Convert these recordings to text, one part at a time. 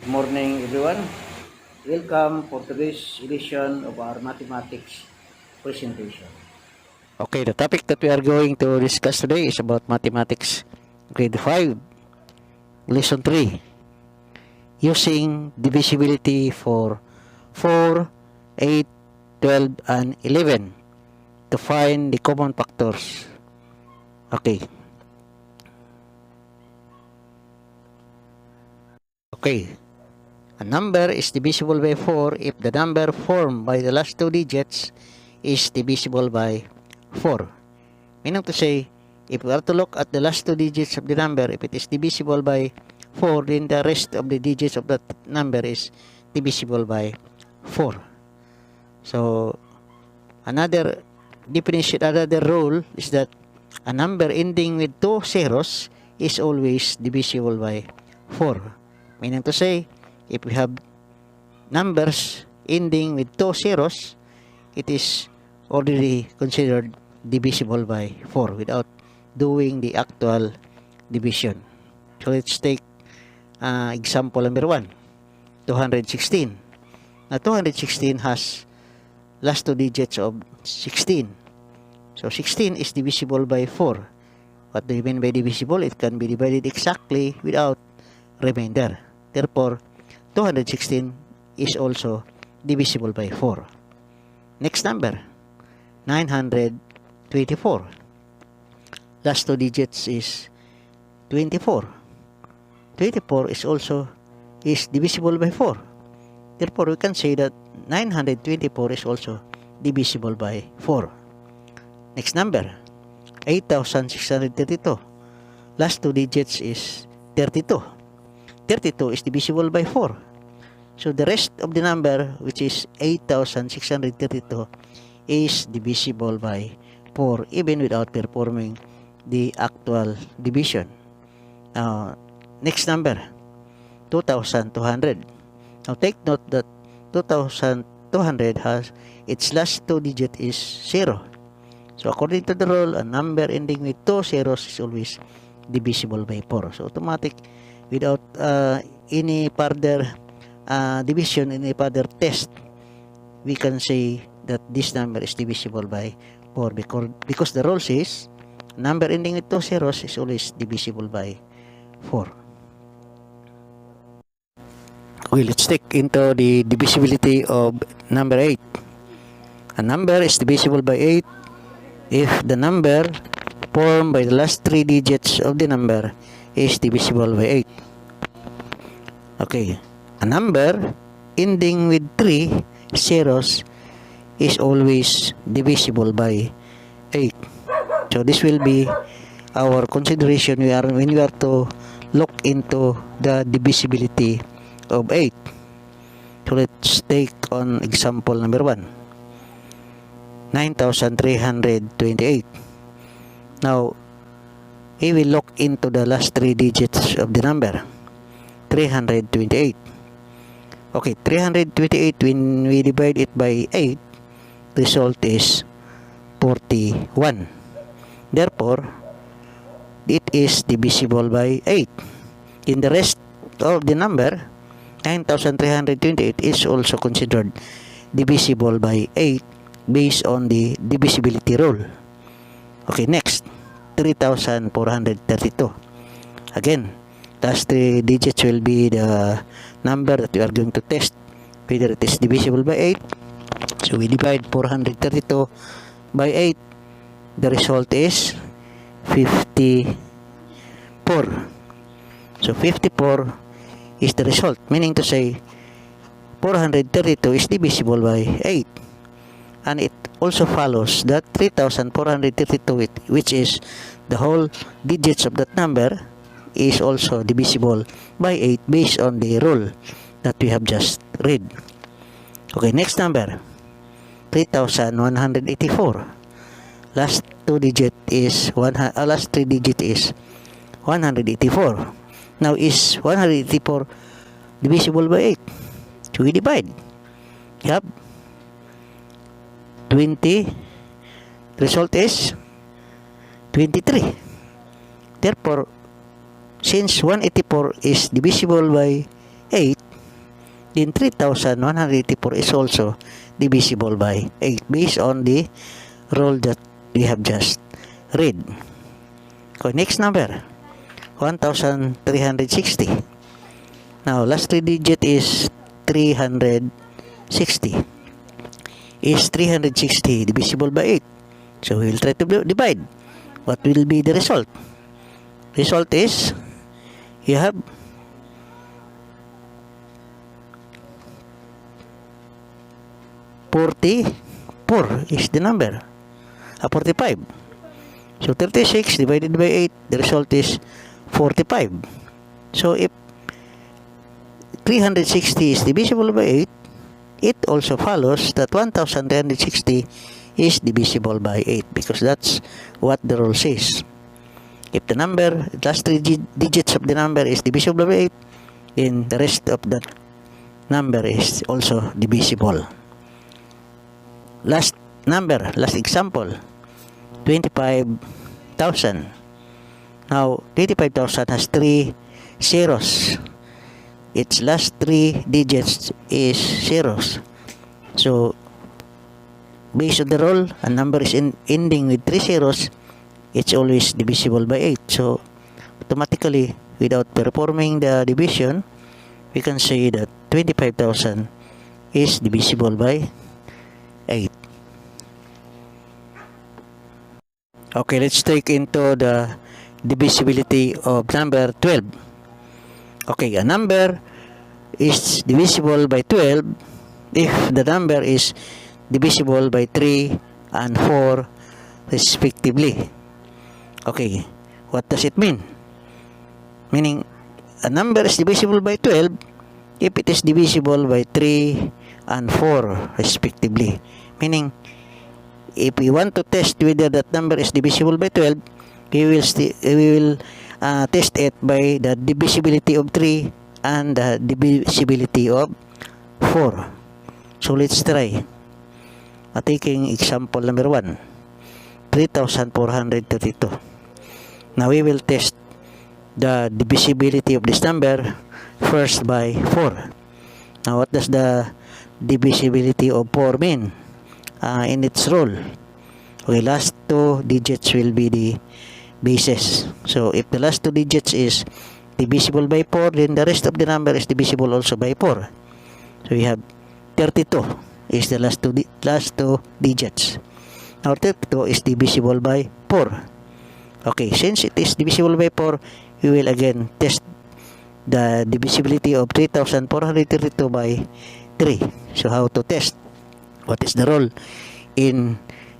Good morning everyone. Welcome for today's edition of our mathematics presentation. Okay, the topic that we are going to discuss today is about mathematics grade 5, lesson 3, using divisibility for 4, 8, 12, and 11 to find the common factors. Okay. A number is divisible by 4 if the number formed by the last two digits is divisible by 4. Meaning to say, if we are to look at the last two digits of the number, if it is divisible by 4, then the rest of the digits of that number is divisible by 4. So, another definition, another rule is that a number ending with two zeros is always divisible by 4. Meaning to say, if we have numbers ending with two zeros, it is already considered divisible by 4 without doing the actual division. So let's take example number 1, 216. Now 216 has last two digits of 16. So 16 is divisible by 4. What do you mean by divisible? It can be divided exactly without remainder. Therefore, 216 is also divisible by 4. Next number, 924. Last two digits is 24. 24 is also divisible by 4. Therefore, we can say that 924 is also divisible by 4. Next number, 8,632. Last two digits is 32. 32 is divisible by 4. So the rest of the number, which is 8,632, is divisible by 4 even without performing the actual division. Now, next number, 2,200. Now take note that 2,200 has its last two digit is 0. So according to the rule, a number ending with two zeros is always divisible by 4. So automatic, without any further division, any further test, we can say that this number is divisible by 4 because the rule says number ending with two zeros is always divisible by 4. Okay, let's take into the divisibility of number 8. A number is divisible by 8 if the number formed by the last three digits of the number is divisible by 8. Okay, a number ending with 3 zeros is always divisible by 8. So this will be our consideration when we are to look into the divisibility of 8. So let's take on example number 1, 9,328. Now, we will look into the last three digits of the number, 328. Okay, 328, when we divide it by 8, result is 41. Therefore, it is divisible by 8. In the rest of the number, 9,328 is also considered divisible by 8 based on the divisibility rule. Okay, next, 3,432. Again, last three digits will be the number that we are going to test whether it is divisible by 8. So we divide 432 by 8. The result is 54. So 54 is the result, meaning to say 432 is divisible by 8. And it also follows that 3,432, which is the whole digits of that number, is also divisible by 8 based on the rule that we have just read. Okay, next number, 3,184. Last two digit is last three digit is 184. Now, is 184 divisible by 8? So we divide. Yup. 20. Result is 23. Therefore, since 184 is divisible by 8, then 3,184 is also divisible by 8 based on the rule that we have just read. Okay, next number, 1,360. Now, last 3 digit is 360. Is 360 divisible by 8? So, we will try to divide. What will be the result? Result is, you have 44 is the number. 45. So 36 divided by 8, the result is 45. So if 360 is divisible by 8, it also follows that 1,360 is divisible by 8, because that's what the rule says. If the number, last 3 digits of the number is divisible by 8, then the rest of that number is also divisible. Last number, last example, 25,000. Now, 25,000 has 3 zeros. Its last 3 digits is zeros. So, based on the rule, a number is ending with 3 zeros, it's always divisible by 8. So, automatically, without performing the division, we can say that 25,000 is divisible by 8. Okay, let's take into the divisibility of number 12. Okay, a number is divisible by 12 if the number is divisible by 3 and 4 respectively. Okay, what does it mean? Meaning, a number is divisible by 12 if it is divisible by 3 and 4 respectively. Meaning, if we want to test whether that number is divisible by 12, we will test it by the divisibility of 3 and the divisibility of 4. So let's try. Taking example number 1, 3,432. Now we will test the divisibility of this number first by 4. Now what does the divisibility of 4 mean? In its rule, okay, last 2 digits will be the bases. So if the last 2 digits is divisible by 4, then the rest of the number is divisible also by 4. So we have 32 is the last two digits. Now 32 is divisible by 4. Okay, since it is divisible by 4, we will again test the divisibility of 3,432 by 3. So how to test? What is the rule in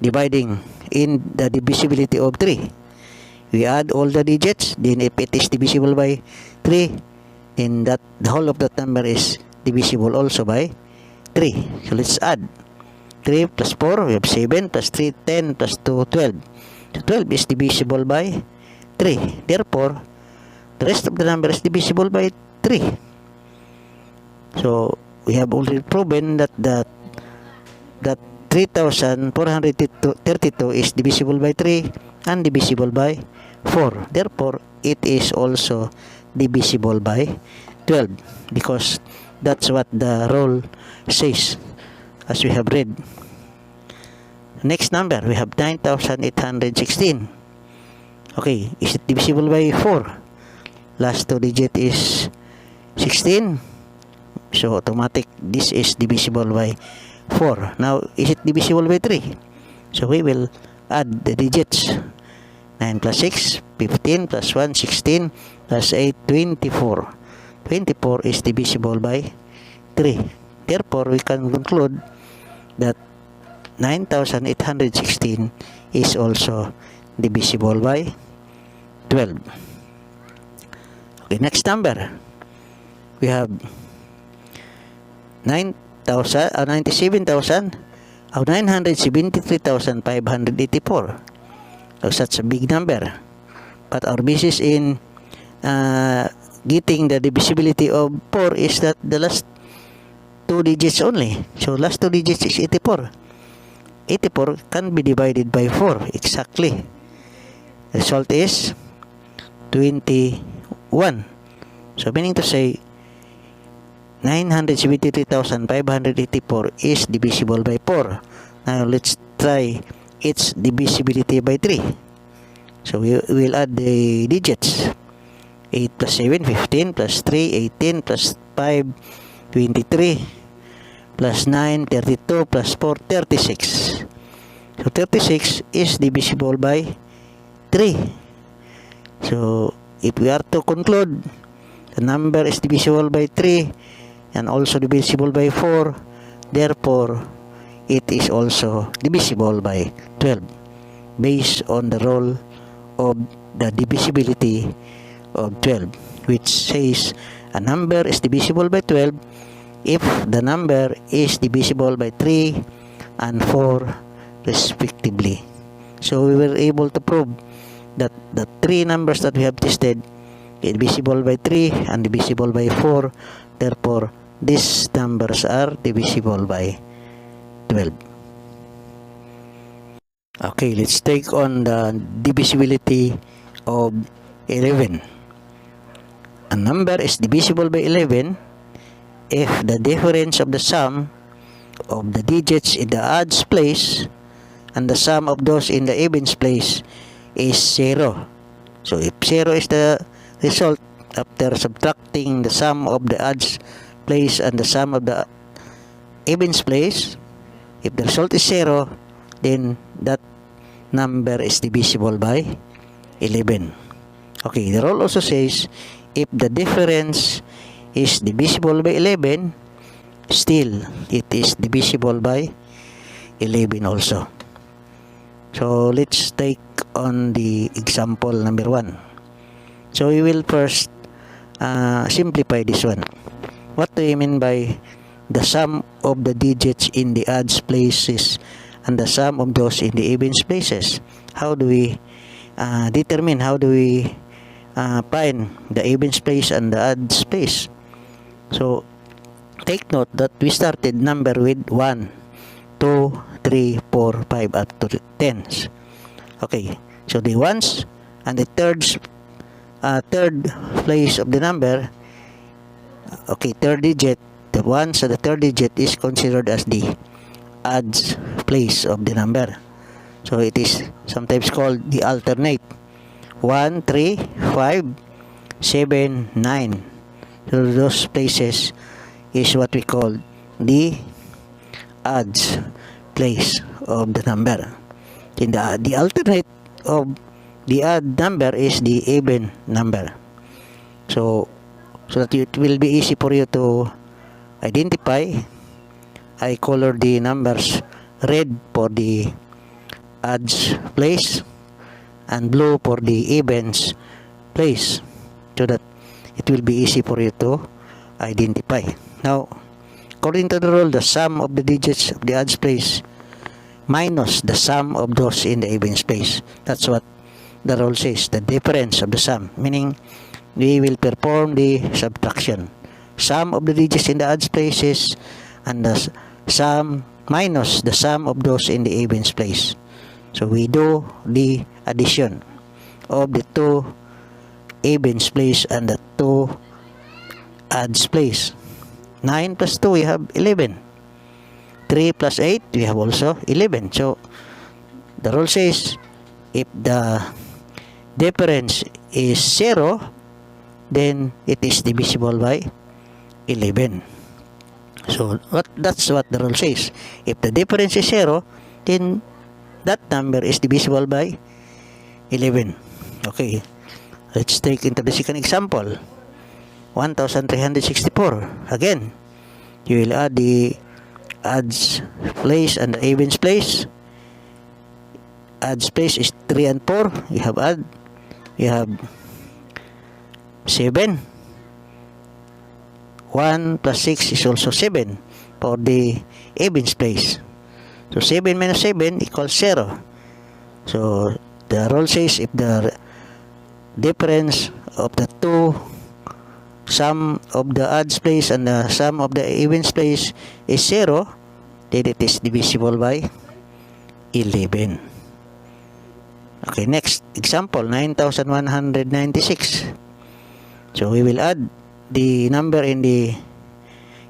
dividing in the divisibility of 3? We add all the digits, then if it is divisible by 3, then that the whole of that number is divisible also by 3. So let's add 3 plus 4, we have 7 plus 3, 10 plus 2, 12. So 12 is divisible by 3. Therefore, the rest of the number is divisible by 3. So we have already proven that 3,432 is divisible by 3 and divisible by 4. Therefore, it is also divisible by 12, because that's what the rule says, as we have read. Next number, we have 9,816. Okay, is it divisible by 4? Last 2 digit is 16. So automatic, this is divisible by 4. Now, is it divisible by 3? So we will add the digits. 9 plus 6, 15 plus 1, 16 plus 8, 24. 24 is divisible by 3. Therefore, we can conclude that 9,816 is also divisible by 12. Okay, next number. We have 973,584. So such a big number. But our basis in getting the divisibility of 4 is that the last 2 digits only. So last 2 digits is 84. 84 can be divided by 4 exactly. The result is 21. So meaning to say 973,584 is divisible by 4. Now let's try its divisibility by 3. So we will add the digits. 8 plus 7, 15, plus 3, 18, plus 5, 23, plus 9, 32, plus 4, 36. So 36 is divisible by 3. So if we are to conclude, the number is divisible by 3 and also divisible by 4, therefore it is also divisible by 12 based on the rule of the divisibility of 12, which says a number is divisible by 12 if the number is divisible by 3 and 4 respectively. So we were able to prove that the three numbers that we have tested is divisible by 3 and divisible by 4, therefore these numbers are divisible by 12. Okay, let's take on the divisibility of 11. A number is divisible by 11 if the difference of the sum of the digits in the odds place and the sum of those in the evens place is 0. So if 0 is the result after subtracting the sum of the odds place and the sum of the evens place, if the result is 0, then that number is divisible by 11. Okay, the rule also says if the difference is divisible by 11, still it is divisible by 11 also. So let's take on the example number 1. So we will first simplify this one. What do you mean by the sum of the digits in the odds places and the sum of those in the evens places? How do we determine, how do we find the evens place and the odds place? So take note that we started number with 1, 2, 3, 4, 5 up to 10s. Okay, so the ones and the third place of the number, okay, third digit, the ones and the third digit is considered as the odds place of the number. So it is sometimes called the alternate. 1, 3, 5, 7, 9. So those places is what we call the odds place of the number. In the alternate of the odd number is the even number. So that it will be easy for you to identify, I color the numbers red for the odds place and blue for the evens place, so that it will be easy for you to identify. Now, according to the rule, the sum of the digits of the odds place minus the sum of those in the evens place. That's what the rule says, the difference of the sum, meaning we will perform the subtraction. Sum of the digits in the odds places and the sum minus the sum of those in the evens place. So we do the addition of the two evens place and the two odds place. 9 plus 2, we have 11. 3 plus 8, we have also 11. So the rule says if the difference is 0, then it is divisible by 11. So that's what the rule says. If the difference is 0, then that number is divisible by 11. Okay, let's take into the second example. 1364. Again, you will add the odds place and the evens place. Odds place is 3 and 4. You have add. You have 7. 1 plus 6 is also 7 for the evens place. So 7 minus 7 equals 0. So the rule says if the difference of the two sum of the odds place and the sum of the evens place is 0, then it is divisible by 11. Okay, next example, 9196. So we will add the number in the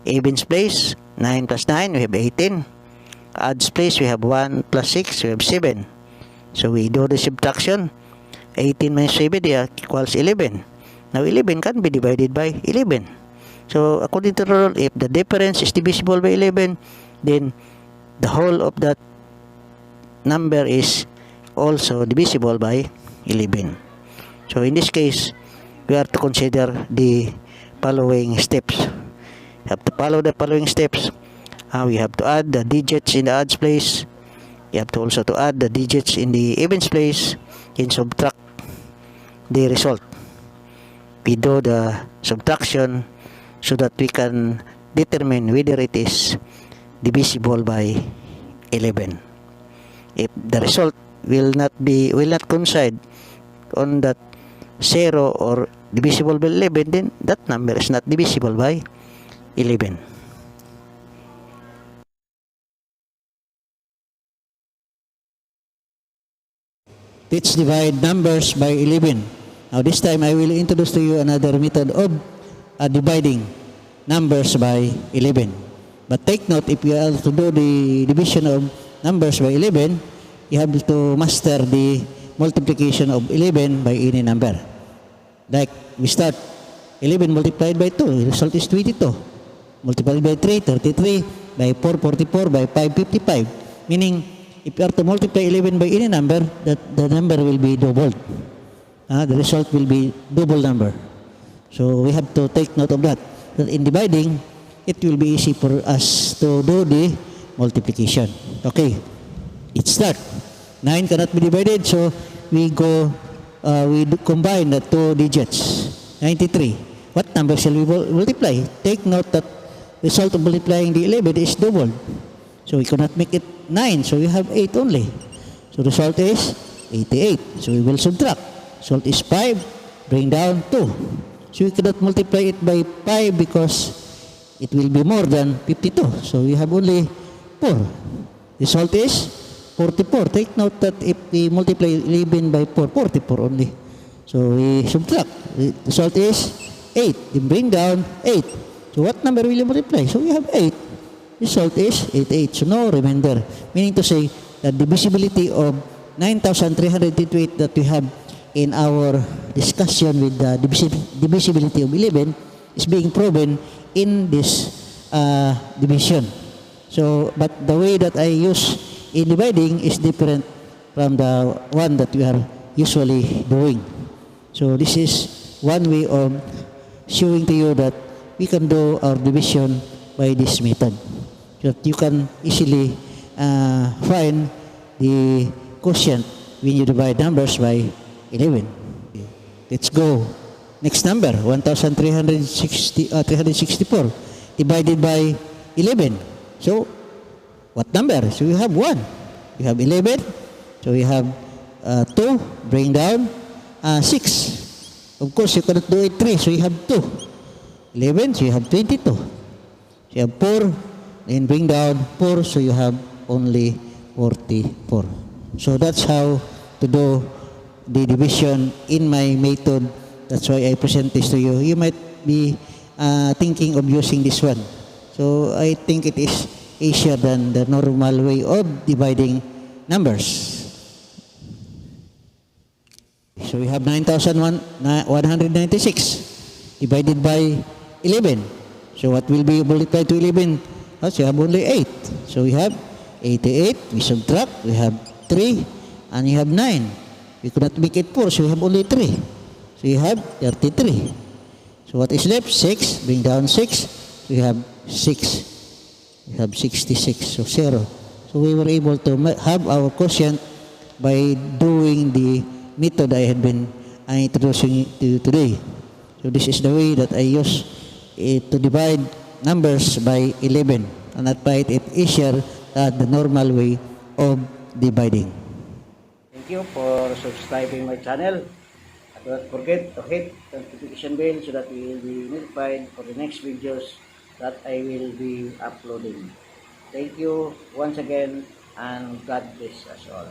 Evens place, 9 plus 9, we have 18. Odds place, we have 1 plus 6, we have 7. So we do the subtraction. 18 minus 7 equals 11. Now 11 can be divided by 11. So according to the rule, if the difference is divisible by 11, then the whole of that number is also divisible by 11. So in this case, we are to consider the following steps. We have to follow the following steps. We have to add the digits in the odds place. You have to also to add the digits in the evens place and subtract the result. We do the subtraction so that we can determine whether it is divisible by 11. If the result will not coincide on that 0 or divisible by 11, then that number is not divisible by 11. Let's divide numbers by 11. Now this time I will introduce to you another method of dividing numbers by 11. But take note, if you are to do the division of numbers by 11, you have to master the multiplication of 11 by any number. Like we start 11 multiplied by 2, the result is 22. Multiplied by 3, 33. By 4, 44. By 5, 55. Meaning, if you are to multiply 11 by any number, that the number will be doubled. The result will be double number. So we have to take note of that. That in dividing, it will be easy for us to do the multiplication. Okay, let's start. 9 cannot be divided, so we combine the two digits. 93. What number shall we multiply? Take note that result of multiplying the 11 is doubled. So we cannot make it 9, so we have 8 only. So the result is 88. So we will subtract. Result is 5, bring down 2. So we cannot multiply it by 5 because it will be more than 52. So we have only 4. Result is 44. Take note that if we multiply 11 by 4, 44 only. So we subtract. The result is 8. Then bring down 8. So what number will you multiply? So we have 8. Result is 88. So no remainder. Meaning to say that the divisibility of 9,328 that we have in our discussion with the divisibility of 11 is being proven in this division. So, but the way that I use in dividing is different from the one that we are usually doing. So this is one way of showing to you that we can do our division by this method. So that you can easily find the quotient when you divide numbers by 11. Let's go. Next number, 1,364 divided by 11. So, what number? So, we have 1. We have 11. So, we have 2. Bring down 6. Of course, you cannot do it 3. So, you have 2. 11. So, you have 22. So, you have 4. Then bring down 4. So, you have only 44. So, that's how to do the division in my method. That's why I present this to you. You might be thinking of using this one. So I think it is easier than the normal way of dividing numbers. So we have 9,196 divided by 11. So what will be multiplied to 11? So you have only 8. So we have 88. We subtract. We have 3. And you have 9. We could not make it 4, so we have only 3. So you have 33. So what is left? 6. Bring down 6. We have 6. We have 66. So 0. So we were able to have our quotient by doing the method I had been introducing to you today. So this is the way that I use to divide numbers by 11. And I find it easier than the normal way of dividing. Thank you for subscribing my channel. Do not forget to hit the notification bell so that you will be notified for the next videos that I will be uploading. Thank you once again and God bless us all.